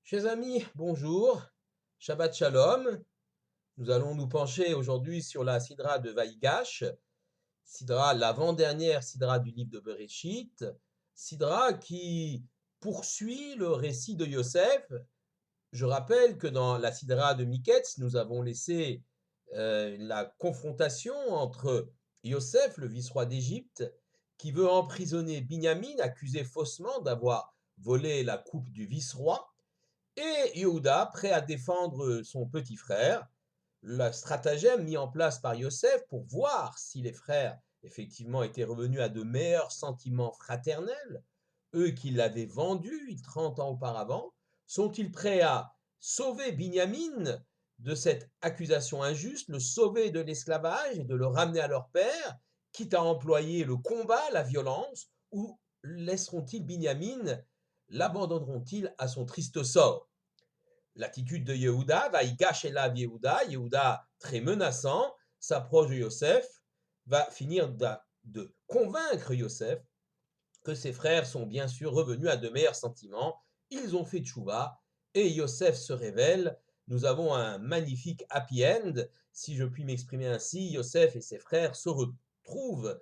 Chers amis, bonjour, Shabbat Shalom. Nous allons nous pencher aujourd'hui sur la Sidra de Vaïgash, Sidra, l'avant-dernière Sidra du livre de Bereshit, Sidra qui poursuit le récit de Yosef. Je rappelle que dans la Sidra de Miketz, nous avons laissé la confrontation entre Yosef, le vice-roi d'Égypte, qui veut emprisonner Binyamin, accusé faussement d'avoir volé la coupe du vice-roi, et Yehuda, prêt à défendre son petit frère. Le stratagème mis en place par Yosef pour voir si les frères effectivement étaient revenus à de meilleurs sentiments fraternels, eux qui l'avaient vendu 30 ans auparavant, sont-ils prêts à sauver Binyamin de cette accusation injuste, le sauver de l'esclavage et de le ramener à leur père, quitte à employer le combat, la violence, ou laisseront-ils Binyamin, l'abandonneront-ils à son triste sort? L'attitude de Yehuda, Vaïgash Elav Yehuda, Yehuda très menaçant, s'approche de Yosef, va finir de convaincre Yosef que ses frères sont bien sûr revenus à de meilleurs sentiments, ils ont fait tchouva, et Yosef se révèle. Nous avons un magnifique happy end, si je puis m'exprimer ainsi. Yosef et ses frères se retrouvent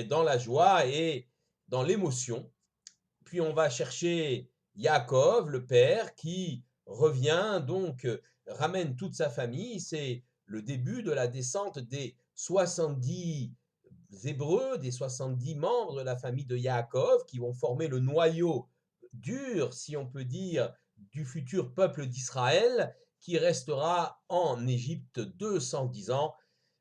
dans la joie et dans l'émotion. Puis on va chercher Yaakov, le père, qui revient, donc ramène toute sa famille. C'est le début de la descente des 70 Hébreux, des 70 membres de la famille de Yaakov, qui vont former le noyau dur, si on peut dire, du futur peuple d'Israël, qui restera en Égypte 210 ans,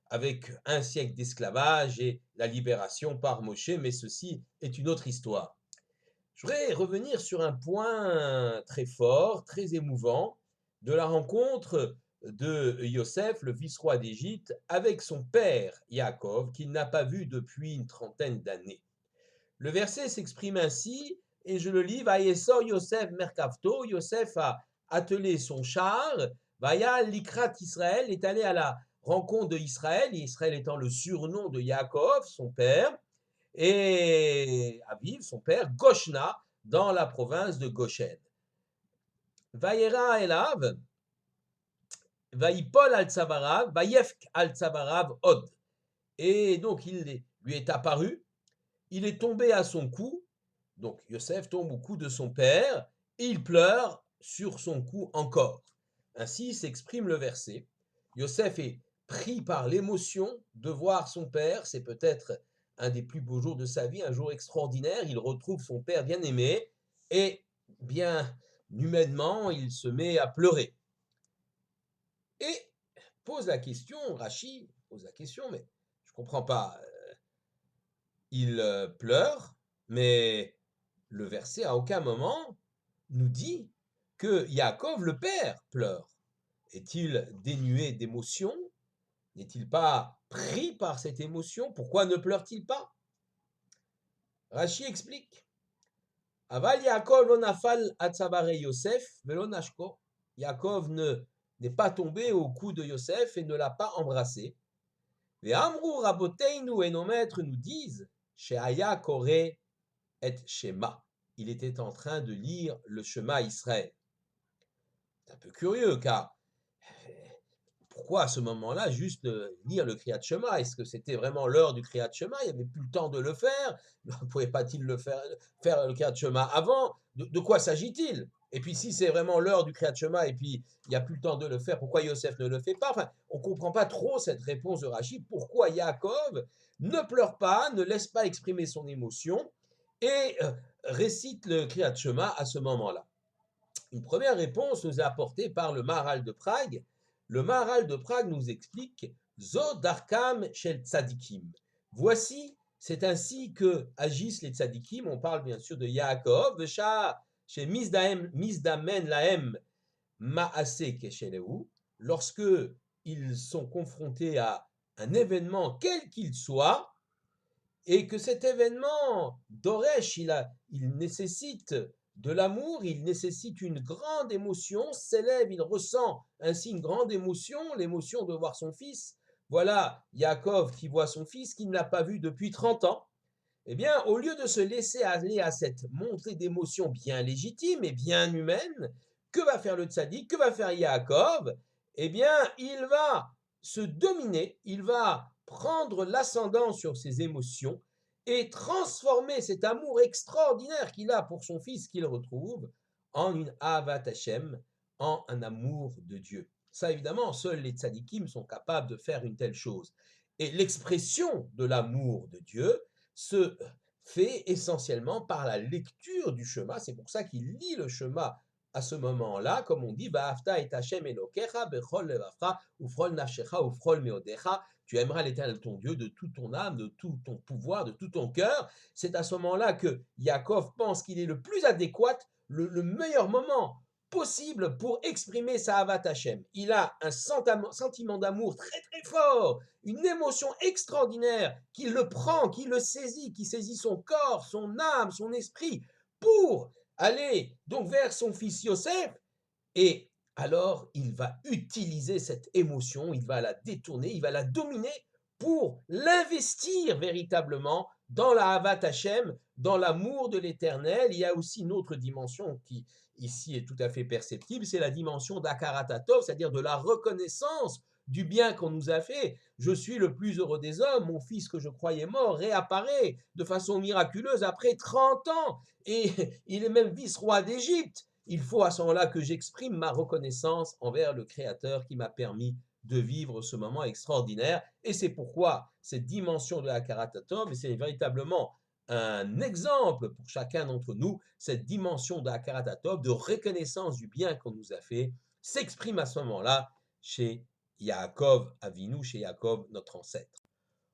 avec un siècle d'esclavage et la libération par Moshe, mais ceci est une autre histoire. Je voudrais revenir sur un point très fort, très émouvant, de la rencontre de Yosef, le vice-roi d'Égypte, avec son père Yaakov, qu'il n'a pas vu depuis une trentaine d'années. Le verset s'exprime ainsi, et je le lis, Vayesor Yosef Merkavto, Yosef a attelé son char, Vaya Likrat Israël, est allé à la rencontre de Israël, Israël étant le surnom de Yaakov, son père, et Aviv, son père, Goshna, dans la province de Goshen. Vayera Elav, Vaipol al Tzavarav, Vayefk al Tzavarav Od. Et donc il lui est apparu, il est tombé à son cou, donc Yosef tombe au cou de son père, et il pleure sur son cou encore. Ainsi s'exprime le verset. Yosef est pris par l'émotion de voir son père, c'est peut-être un des plus beaux jours de sa vie, un jour extraordinaire, il retrouve son père bien-aimé, et bien humainement, il se met à pleurer. Et pose la question, Rachi pose la question, mais je ne comprends pas, il pleure, mais le verset à aucun moment nous dit que Yaakov, le père, pleure. Est-il dénué d'émotion? N'est-il pas pris par cette émotion? Pourquoi ne pleure-t-il pas? Rachi explique. Aval Yaakov lo nafal atzavare Yosef velo nashko. Yaakov n'est pas tombé au cou de Yosef et ne l'a pas embrassé. Ve'amru raboteinu, et nos maîtres nous disent, she'aya koreh et Shema. Il était en train de lire le Shema Israël. C'est un peu curieux, car pourquoi à ce moment-là juste lire le Kriyat Shema? Est-ce que c'était vraiment l'heure du Kriyat Shema? Il n'y avait plus le temps de le faire. Ne pouvait pas-il faire le Kriyat Shema avant? De quoi s'agit-il? Et puis si c'est vraiment l'heure du Kriyat Shema et puis il n'y a plus le temps de le faire, pourquoi Yosef ne le fait pas? Enfin, on ne comprend pas trop cette réponse de Rachid. Pourquoi Yaakov ne pleure pas, ne laisse pas exprimer son émotion et récite le Kriyat Shema à ce moment-là? Une première réponse nous est apportée par le Maharal de Prague. Le Maharal de Prague nous explique Zo darkam shel tzadikim. Voici, c'est ainsi que agissent les tzadikim. On parle bien sûr de Yaakov, Vesha chez Mizdamen lahem maase kesheleu. Lorsque ils sont confrontés à un événement quel qu'il soit, et que cet événement d'Oresh, il nécessite de l'amour, il nécessite une grande émotion, s'élève, il ressent ainsi une grande émotion, l'émotion de voir son fils. Voilà Yaakov qui voit son fils, qui ne l'a pas vu depuis 30 ans. Eh bien, au lieu de se laisser aller à cette montée d'émotion bien légitime et bien humaine, que va faire le tzaddik, que va faire Yaakov? Eh bien, il va se dominer, il va prendre l'ascendant sur ses émotions et transformer cet amour extraordinaire qu'il a pour son fils qu'il retrouve en une Ahavat Hashem, en un amour de Dieu. Ça, évidemment, seuls les tzadikim sont capables de faire une telle chose. Et l'expression de l'amour de Dieu se fait essentiellement par la lecture du Shema. C'est pour ça qu'il lit le Shema à ce moment-là, comme on dit, Va'afta et Hashem Elokecha bechol levavcha ufrol nafshecha ufrol meodecha. Tu aimeras l'Éternel ton Dieu de toute ton âme, de tout ton pouvoir, de tout ton cœur. C'est à ce moment-là que Yaakov pense qu'il est le plus adéquat, le meilleur moment possible pour exprimer sa Havat Hashem. Il a un sentiment d'amour très très fort, une émotion extraordinaire qui le prend, qui le saisit, qui saisit son corps, son âme, son esprit, pour aller donc vers son fils Yosef. Et alors, il va utiliser cette émotion, il va la détourner, il va la dominer pour l'investir véritablement dans la Havat Hashem, dans l'amour de l'Éternel. Il y a aussi une autre dimension qui, ici, est tout à fait perceptible, c'est la dimension d'Akaratatov, c'est-à-dire de la reconnaissance du bien qu'on nous a fait. Je suis le plus heureux des hommes, mon fils que je croyais mort réapparaît de façon miraculeuse après 30 ans, et il est même vice-roi d'Égypte. Il faut à ce moment-là que j'exprime ma reconnaissance envers le Créateur qui m'a permis de vivre ce moment extraordinaire. Et c'est pourquoi cette dimension de la Hakarat-Tov, c'est véritablement un exemple pour chacun d'entre nous, cette dimension de la Hakarat-Tov, de reconnaissance du bien qu'on nous a fait, s'exprime à ce moment-là chez Yaakov Avinu, chez Yaakov, notre ancêtre.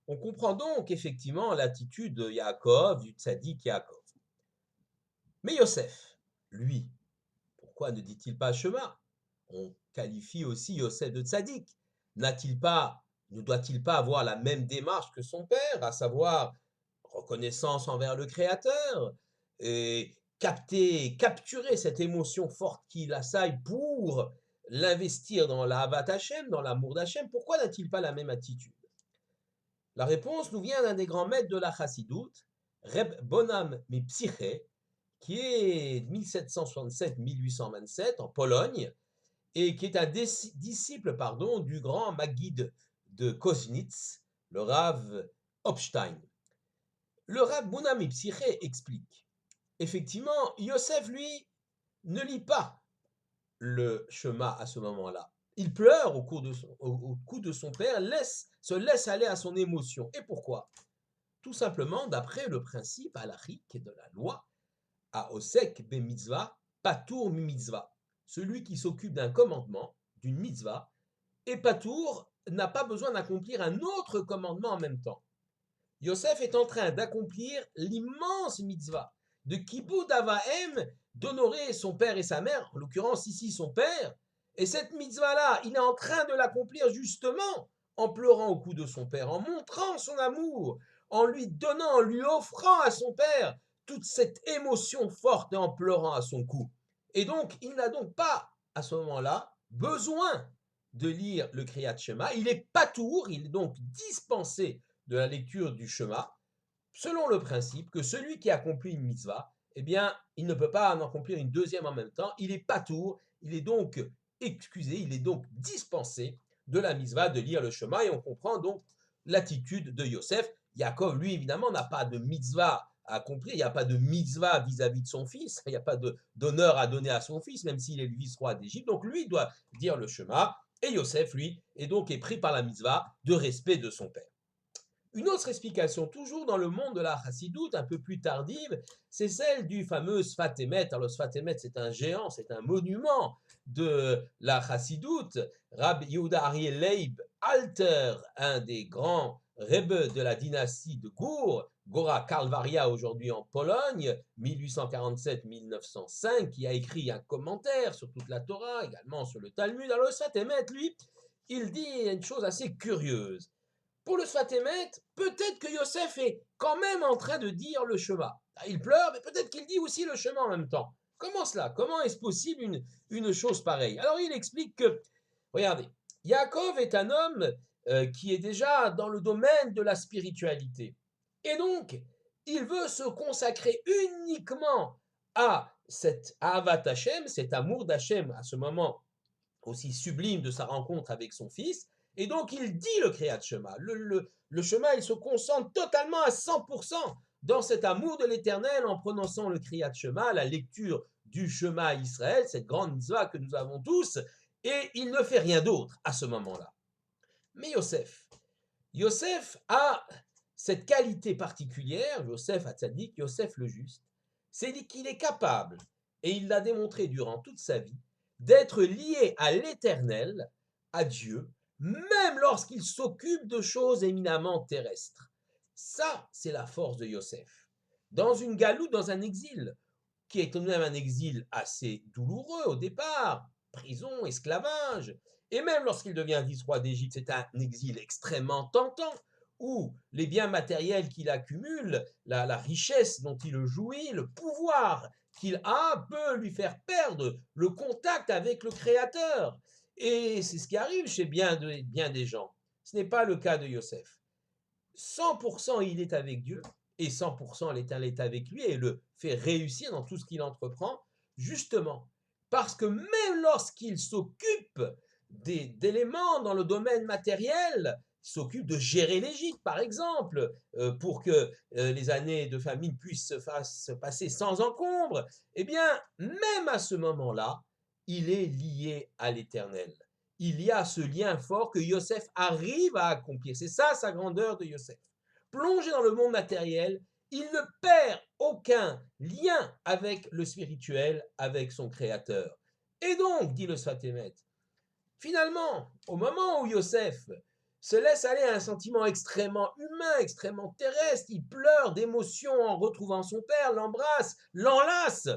On comprend donc effectivement l'attitude de Yaakov, du tzaddik Yaakov. Mais Yosef, lui, pourquoi ne dit-il pas Shema? On qualifie aussi Yosef de tzaddik. Ne doit-il pas avoir la même démarche que son père, à savoir reconnaissance envers le Créateur, et capturer cette émotion forte qu'il assaille pour l'investir dans la Havat Hashem, dans l'amour d'Hachem? Pourquoi n'a-t-il pas la même attitude? La réponse nous vient d'un des grands maîtres de la Chassidoute, Reb Bonam Mipsyché, qui est 1767-1827 en Pologne, et qui est un disciple du grand Maguide de Koznitz, le Rav Hopstein. Le Rav Bonam Mipsyché explique, effectivement, Yosef, lui, ne lit pas le Shema à ce moment-là. Il pleure au coup de son père, se laisse aller à son émotion. Et pourquoi? Tout simplement d'après le principe halachique de la loi, Haosek be mitzvah, patour mi mitzvah. Celui qui s'occupe d'un commandement, d'une mitzvah, et patour n'a pas besoin d'accomplir un autre commandement en même temps. Yosef est en train d'accomplir l'immense mitzvah de Kibbud Avahem, d'honorer son père et sa mère, en l'occurrence ici son père, et cette mitzvah-là, il est en train de l'accomplir justement en pleurant au cou de son père, en montrant son amour, en lui donnant, en lui offrant à son père toute cette émotion forte et en pleurant à son cou. Et donc, il n'a donc pas, à ce moment-là, besoin de lire le Kriyat Shema, il est patour, il est donc dispensé de la lecture du Shema, selon le principe que celui qui accomplit une mitzvah, eh bien, il ne peut pas en accomplir une deuxième en même temps, il est patour, il est donc excusé, il est donc dispensé de la mitzvah de lire le Shema, et on comprend donc l'attitude de Yosef. Yaakov, lui, évidemment, n'a pas de mitzvah à accomplir, il n'y a pas de mitzvah vis-à-vis de son fils, il n'y a pas d'honneur à donner à son fils, même s'il est le vice-roi d'Égypte, donc lui doit dire le Shema, et Yosef, lui, est pris par la mitzvah de respect de son père. Une autre explication, toujours dans le monde de la Chassidoute, un peu plus tardive, c'est celle du fameux Sfat Emet. Alors le Sfat Emet, c'est un géant, c'est un monument de la Chassidoute. Rabbi Yehuda Ariel Leib Alter, un des grands Rebbe de la dynastie de Gour, Gora Kalvaria aujourd'hui en Pologne, 1847-1905, qui a écrit un commentaire sur toute la Torah, également sur le Talmud. Alors le Sfat Emet, lui, il dit une chose assez curieuse. Pour le Sfat Emet, peut-être que Yosef est quand même en train de dire le Shema. Il pleure, mais peut-être qu'il dit aussi le Shema en même temps. Comment cela? Comment est-ce possible une chose pareille? Alors il explique que, regardez, Yaakov est un homme qui est déjà dans le domaine de la spiritualité. Et donc, il veut se consacrer uniquement à cet Ahavat Hashem, cet amour d'Hachem à ce moment aussi sublime de sa rencontre avec son fils. Et donc il dit le Kriyat Shema. Le Shema, il se concentre totalement à 100% dans cet amour de l'Éternel en prononçant le Kriyat Shema, la lecture du Shema Israël, cette grande mitzvah que nous avons tous, et il ne fait rien d'autre à ce moment-là. Mais Yosef a cette qualité particulière, Yosef Hatzadik, Yosef le juste, c'est qu'il est capable, et il l'a démontré durant toute sa vie, d'être lié à l'Éternel, à Dieu, même lorsqu'il s'occupe de choses éminemment terrestres. Ça, c'est la force de Yosef. Dans une galoute, dans un exil, qui est tout de même un exil assez douloureux au départ, prison, esclavage, et même lorsqu'il devient vice-roi d'Égypte, c'est un exil extrêmement tentant, où les biens matériels qu'il accumule, la richesse dont il jouit, le pouvoir qu'il a peut lui faire perdre le contact avec le Créateur. Et c'est ce qui arrive chez bien des gens. Ce n'est pas le cas de Yosef. 100% il est avec Dieu et 100% l'Éternel est avec lui et le fait réussir dans tout ce qu'il entreprend, justement parce que même lorsqu'il s'occupe d'éléments dans le domaine matériel, il s'occupe de gérer l'Égypte, par exemple, pour que les années de famine puissent se passer sans encombre, eh bien, même à ce moment-là, il est lié à l'Éternel. Il y a ce lien fort que Yosef arrive à accomplir. C'est ça sa grandeur de Yosef. Plongé dans le monde matériel, il ne perd aucun lien avec le spirituel, avec son créateur. Et donc, dit le Sfat Emet, finalement, au moment où Yosef se laisse aller à un sentiment extrêmement humain, extrêmement terrestre, il pleure d'émotion en retrouvant son père, l'embrasse, l'enlace,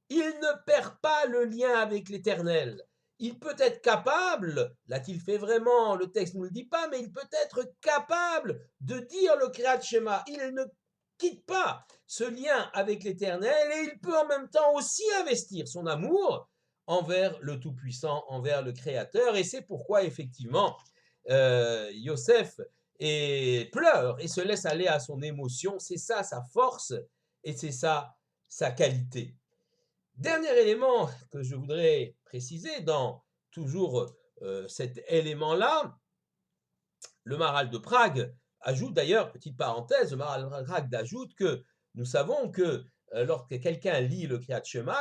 il ne perd pas le lien avec l'Éternel. Il peut être capable, l'a-t-il fait vraiment, le texte ne nous le dit pas, mais il peut être capable de dire le Kriyat Shema. Il ne quitte pas ce lien avec l'Éternel et il peut en même temps aussi investir son amour envers le Tout-Puissant, envers le Créateur. Et c'est pourquoi, effectivement, Yosef pleure et se laisse aller à son émotion. C'est ça sa force et c'est ça sa qualité. Dernier élément que je voudrais préciser dans toujours cet élément-là, le Maharal de Prague ajoute d'ailleurs, petite parenthèse, le Maharal de Prague ajoute que nous savons que lorsque quelqu'un lit le Kriyat Shema,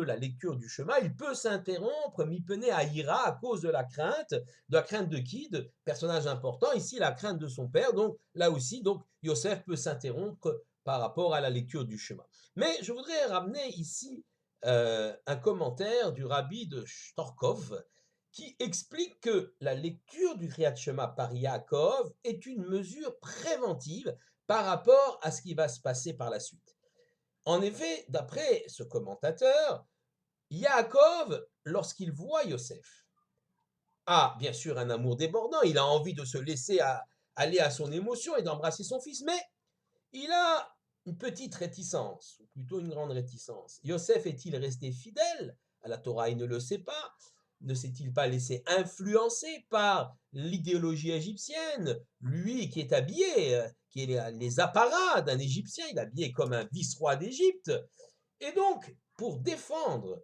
la lecture du Shema, il peut s'interrompre, mipené à ira, à cause de la crainte de qui? De personnage important, ici la crainte de son père, donc là aussi, donc Yosef peut s'interrompre par rapport à la lecture du Shema. Mais je voudrais ramener ici un commentaire du rabbi de Shtorkov qui explique que la lecture du Kriyat Shema par Yaakov est une mesure préventive par rapport à ce qui va se passer par la suite. En effet, d'après ce commentateur, Yaakov, lorsqu'il voit Yosef, a bien sûr un amour débordant, il a envie de se laisser aller à son émotion et d'embrasser son fils, mais il a une petite réticence, ou plutôt une grande réticence. Yosef est-il resté fidèle à la Torah? Il ne le sait pas. Ne s'est-il pas laissé influencer par l'idéologie égyptienne? Lui qui est habillé, qui est les apparats d'un Égyptien, il est habillé comme un vice-roi d'Égypte. Et donc, pour défendre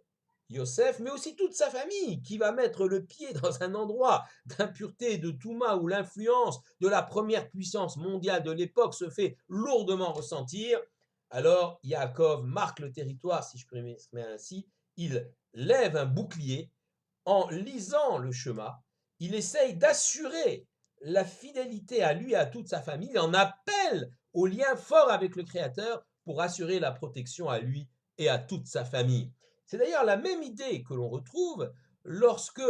Yosef, mais aussi toute sa famille, qui va mettre le pied dans un endroit d'impureté, de Touma, où l'influence de la première puissance mondiale de l'époque se fait lourdement ressentir, alors Yaakov marque le territoire, si je peux m'exprimer ainsi, il lève un bouclier en lisant le Shema, il essaye d'assurer la fidélité à lui et à toute sa famille, il en appelle au lien fort avec le Créateur pour assurer la protection à lui et à toute sa famille. C'est d'ailleurs la même idée que l'on retrouve lorsque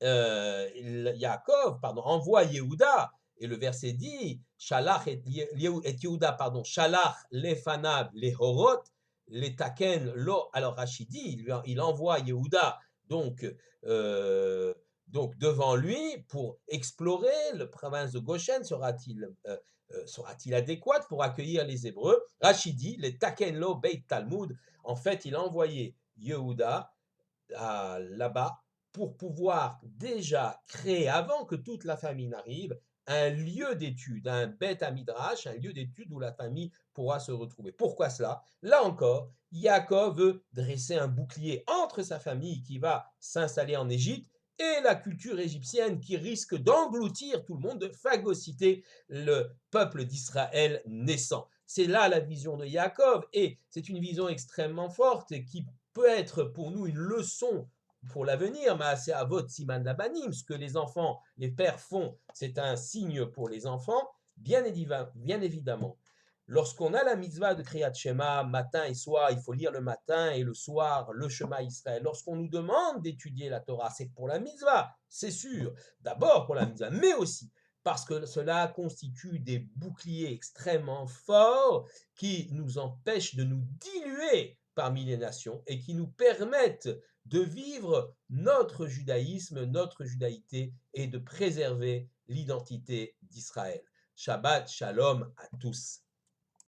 Yaakov envoie Yehuda, et le verset dit Shalach et Yehuda, Shalach lefanav lehorot, letaken lo. Alors Rachid dit, il envoie Yehuda donc devant lui pour explorer le province de Goshen. Sera-t-il adéquat pour accueillir les Hébreux? Rachid dit, les Taken lo Beit Talmud. En fait, il a envoyé Yehuda là-bas pour pouvoir déjà créer, avant que toute la famine arrive, un lieu d'étude, un Beth Midrash, un lieu d'étude où la famille pourra se retrouver. Pourquoi cela? Là encore, Yaakov veut dresser un bouclier entre sa famille qui va s'installer en Égypte et la culture égyptienne qui risque d'engloutir tout le monde, de phagocyter le peuple d'Israël naissant. C'est là la vision de Yaakov et c'est une vision extrêmement forte qui peut être pour nous une leçon pour l'avenir, mais c'est à votre siman labanim, ce que les enfants, les pères font, c'est un signe pour les enfants, bien évidemment. Lorsqu'on a la mitzvah de Kriyat Shema, matin et soir, il faut lire le matin et le soir le Shema Israël. Lorsqu'on nous demande d'étudier la Torah, c'est pour la mitzvah, c'est sûr. D'abord pour la mitzvah, mais aussi parce que cela constitue des boucliers extrêmement forts qui nous empêchent de nous diluer parmi les nations et qui nous permettent de vivre notre judaïsme, notre judaïté et de préserver l'identité d'Israël. Shabbat Shalom à tous.